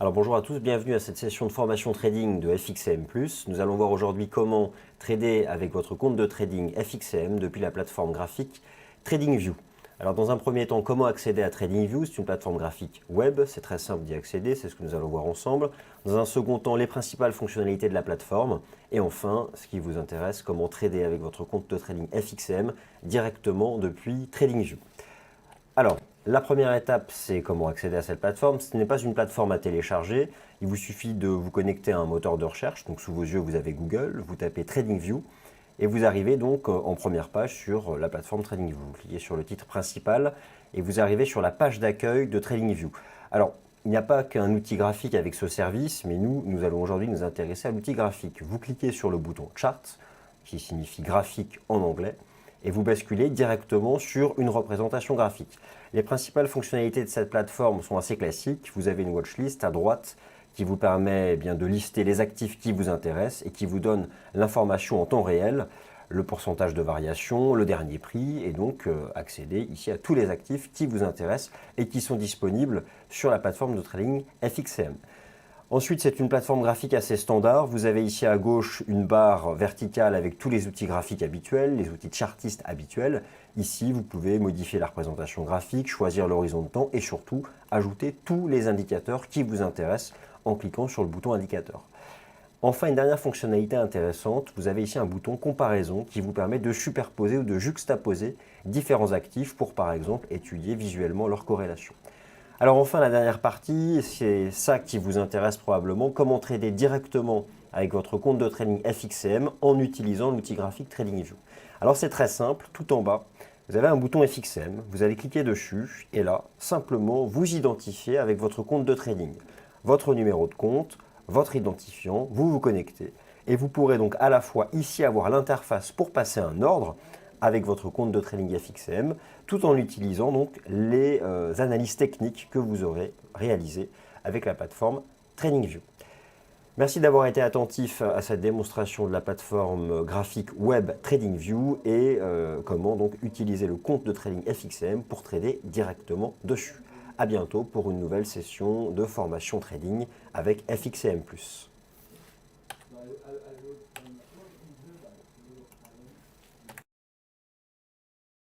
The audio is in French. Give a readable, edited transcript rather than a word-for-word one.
Alors bonjour à tous, bienvenue à cette session de formation trading de FXCM+. Nous allons voir aujourd'hui comment trader avec votre compte de trading FXCM depuis la plateforme graphique TradingView. Alors dans un premier temps, comment accéder à TradingView? C'est une plateforme graphique web, c'est très simple d'y accéder, c'est ce que nous allons voir ensemble. Dans un second temps, les principales fonctionnalités de la plateforme. Et enfin, ce qui vous intéresse, comment trader avec votre compte de trading FXCM directement depuis TradingView. Alors, la première étape, c'est comment accéder à cette plateforme. Ce n'est pas une plateforme à télécharger. Il vous suffit de vous connecter à un moteur de recherche. Donc, sous vos yeux, vous avez Google. Vous tapez TradingView et vous arrivez donc en première page sur la plateforme TradingView. Vous cliquez sur le titre principal et vous arrivez sur la page d'accueil de TradingView. Alors, il n'y a pas qu'un outil graphique avec ce service, mais nous allons aujourd'hui nous intéresser à l'outil graphique. Vous cliquez sur le bouton Chart, qui signifie graphique en anglais, et vous basculez directement sur une représentation graphique. Les principales fonctionnalités de cette plateforme sont assez classiques. Vous avez une watchlist à droite qui vous permet de lister les actifs qui vous intéressent et qui vous donne l'information en temps réel, le pourcentage de variation, le dernier prix, et donc accéder ici à tous les actifs qui vous intéressent et qui sont disponibles sur la plateforme de trading FXCM. Ensuite, c'est une plateforme graphique assez standard. Vous avez ici à gauche une barre verticale avec tous les outils graphiques habituels, les outils chartistes habituels. Ici, vous pouvez modifier la représentation graphique, choisir l'horizon de temps et surtout ajouter tous les indicateurs qui vous intéressent en cliquant sur le bouton indicateur. Enfin, une dernière fonctionnalité intéressante, vous avez ici un bouton comparaison qui vous permet de superposer ou de juxtaposer différents actifs pour par exemple étudier visuellement leur corrélation. Alors enfin, la dernière partie, c'est ça qui vous intéresse probablement, comment trader directement avec votre compte de trading FXCM en utilisant l'outil graphique TradingView. Alors c'est très simple, tout en bas, vous avez un bouton FXCM, vous allez cliquer dessus et là, simplement vous identifiez avec votre compte de trading, votre numéro de compte, votre identifiant, vous vous connectez et vous pourrez donc à la fois ici avoir l'interface pour passer un ordre avec votre compte de trading FXCM, tout en utilisant donc les analyses techniques que vous aurez réalisées avec la plateforme TradingView. Merci d'avoir été attentif à cette démonstration de la plateforme graphique web TradingView et comment donc utiliser le compte de trading FXCM pour trader directement dessus. À bientôt pour une nouvelle session de formation trading avec FXCM+.